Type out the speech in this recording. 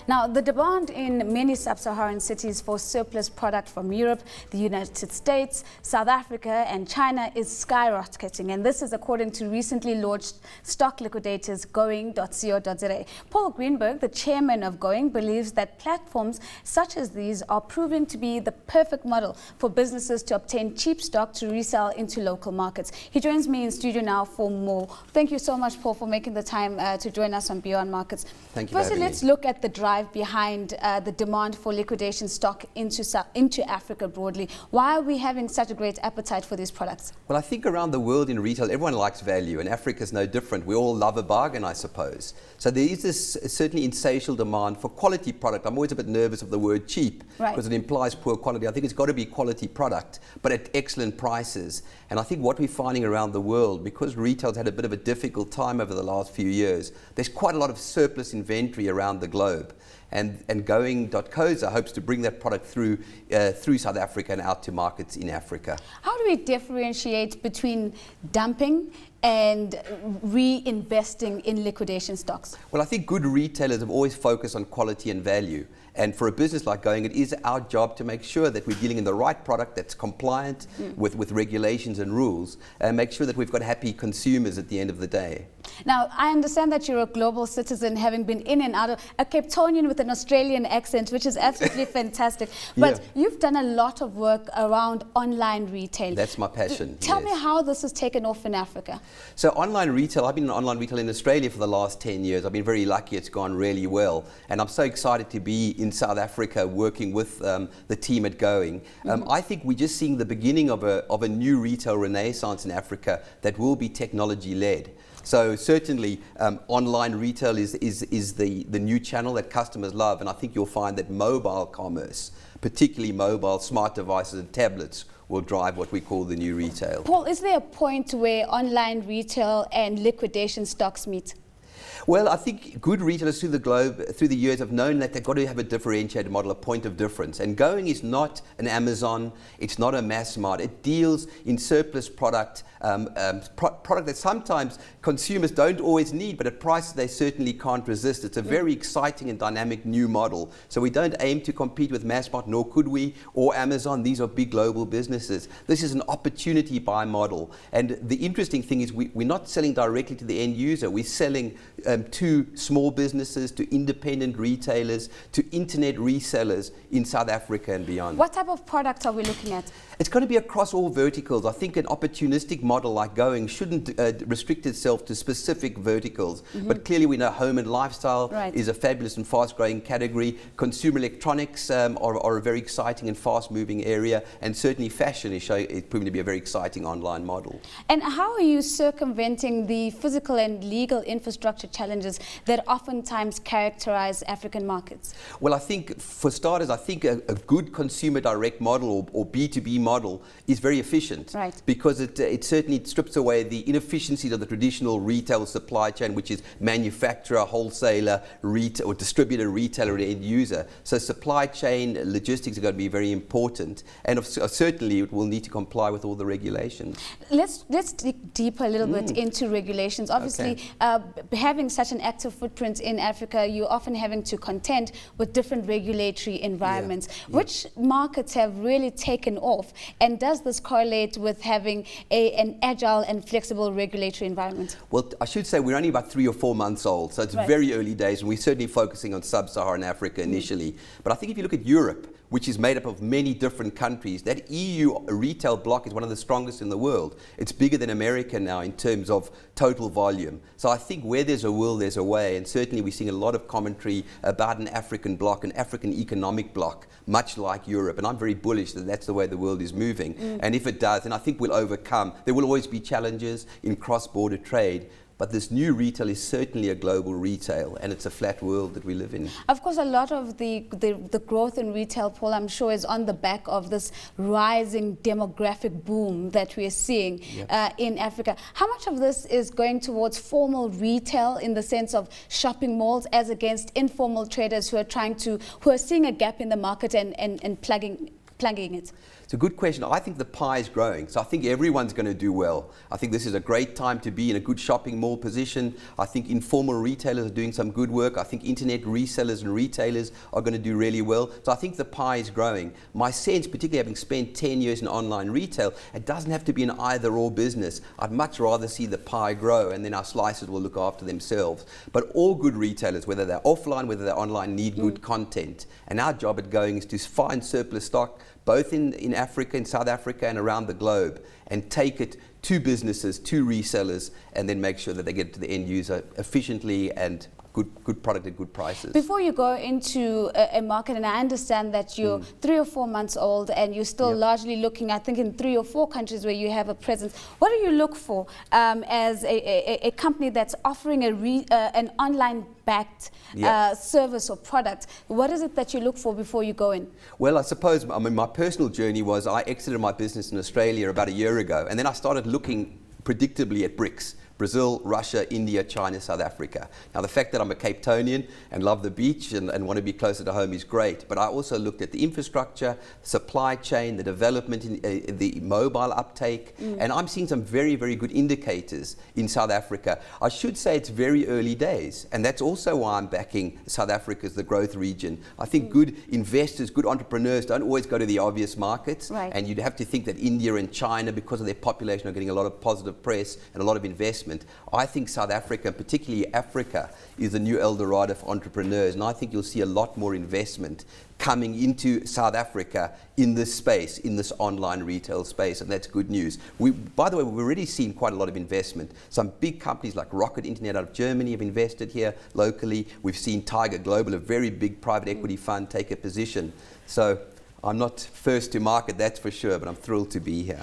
Now, the demand in many sub-Saharan cities for surplus product from Europe, the United States, South Africa and China is skyrocketing, and this is according to recently launched stock liquidators going.co.za. Paul Greenberg, the chairman of Going, believes that platforms such as these are proving to be the perfect model for businesses to obtain cheap stock to resell into local markets. He joins me in studio now for more. Thank you so much, Paul, for making the time to join us on Beyond Markets. Thank you. Firstly, let's look at the drive behind the demand for liquidation stock into Africa broadly. Why are we having such a great appetite for these products? Well, I think around the world in retail, everyone likes value, and Africa is no different. We all love a bargain, I suppose. So there is this certainly insatiable demand for quality product. I'm always a bit nervous of the word cheap because it implies poor quality. I think it's got to be quality product, but at excellent prices. And I think what we're finding around the world, because retail's had a bit of a difficult time over the last few years, there's quite a lot of surplus inventory around the globe. And Going.co.za hopes to bring that product through South Africa and out to markets in Africa. How do we differentiate between dumping and reinvesting in liquidation stocks? Well, I think good retailers have always focused on quality and value. And for a business like Going, it is our job to make sure that we're dealing in the right product that's compliant with regulations and rules, and make sure that we've got happy consumers at the end of the day. Now, I understand that you're a global citizen, having been in and out of a Cape Townian with an Australian accent, which is absolutely fantastic. But you've done a lot of work around online retail. That's my passion. Tell me how this has taken off in Africa. So online retail, I've been in online retail in Australia for the last 10 years. I've been very lucky, it's gone really well. And I'm so excited to be in South Africa working with the team at Going. I think we're just seeing the beginning of a new retail renaissance in Africa that will be technology-led. So certainly online retail is the new channel that customers love, and I think you'll find that mobile commerce, particularly mobile smart devices and tablets, will drive what we call the new retail. Paul, is there a point where online retail and liquidation stocks meet? Well, I think good retailers through the globe, through the years, have known that they've got to have a differentiated model, a point of difference. And Going is not an Amazon, it's not a mass mart. It deals in surplus product, product that sometimes consumers don't always need, but at prices they certainly can't resist. It's a very exciting and dynamic new model. So we don't aim to compete with mass mart, nor could we, or Amazon. These are big global businesses. This is an opportunity buy model. And the interesting thing is we're not selling directly to the end user. We're selling to small businesses, to independent retailers, to internet resellers in South Africa and beyond. What type of products are we looking at? It's going to be across all verticals. I think an opportunistic model like Going shouldn't restrict itself to specific verticals. But clearly we know home and lifestyle is a fabulous and fast-growing category. Consumer electronics are a very exciting and fast-moving area. And certainly fashion is proving to be a very exciting online model. And how are you circumventing the physical and legal infrastructure challenges that oftentimes characterize African markets? Well, I think for starters, I think a good consumer direct model or B2B model is very efficient because it certainly strips away the inefficiencies of the traditional retail supply chain, which is manufacturer, wholesaler, or distributor, retailer, and end user. So supply chain logistics are going to be very important, and certainly it will need to comply with all the regulations. Let's dig deeper a little bit into regulations. Obviously, having such an active footprint in Africa, you're often having to contend with different regulatory environments. Which markets have really taken off, and does this correlate with having an agile and flexible regulatory environment? Well, I should say we're only about 3 or 4 months old, so it's very early days, and we're certainly focusing on Sub-Saharan Africa initially. But I think if you look at Europe, which is made up of many different countries, that EU retail bloc is one of the strongest in the world. It's bigger than America now in terms of total volume. So I think where there's a will, there's a way, and certainly we're seeing a lot of commentary about an African bloc, an African economic bloc, much like Europe, and I'm very bullish that that's the way the world is moving. And if it does, then I think we'll overcome. There will always be challenges in cross-border trade, but this new retail is certainly a global retail, and it's a flat world that we live in. Of course, a lot of the growth in retail, Paul, I'm sure, is on the back of this rising demographic boom that we are seeing in Africa. How much of this is going towards formal retail in the sense of shopping malls as against informal traders who are seeing a gap in the market and plugging it? It's a good question. I think the pie is growing, so I think everyone's going to do well. I think this is a great time to be in a good shopping mall position. I think informal retailers are doing some good work. I think internet resellers and retailers are going to do really well. So I think the pie is growing. My sense, particularly having spent 10 years in online retail, it doesn't have to be an either-or business. I'd much rather see the pie grow, and then our slices will look after themselves. But all good retailers, whether they're offline, whether they're online, need good content. And our job at Going is to find surplus stock, both in Africa, in South Africa, and around the globe, and take it to businesses, to resellers, and then make sure that they get it to the end user efficiently and good product at good prices. Before you go into a market, and I understand that you're 3 or 4 months old and you're still largely looking, I think, in 3 or 4 countries where you have a presence. What do you look for as a company that's offering an online-backed service or product? What is it that you look for before you go in? Well, I suppose, my personal journey was I exited my business in Australia about a year ago, and then I started looking predictably at BRICS. Brazil, Russia, India, China, South Africa. Now, the fact that I'm a Cape Townian and love the beach and want to be closer to home is great, but I also looked at the infrastructure, supply chain, the development, in the mobile uptake, and I'm seeing some very, very good indicators in South Africa. I should say it's very early days, and that's also why I'm backing South Africa as the growth region. I think good investors, good entrepreneurs don't always go to the obvious markets, and you'd have to think that India and China, because of their population, are getting a lot of positive press and a lot of investment. I think South Africa, and particularly Africa, is the new El Dorado for entrepreneurs, and I think you'll see a lot more investment coming into South Africa in this space, in this online retail space, and that's good news. By the way, we've already seen quite a lot of investment. Some big companies like Rocket Internet out of Germany have invested here locally. We've seen Tiger Global, a very big private equity fund, take a position. So I'm not first to market, that's for sure, but I'm thrilled to be here.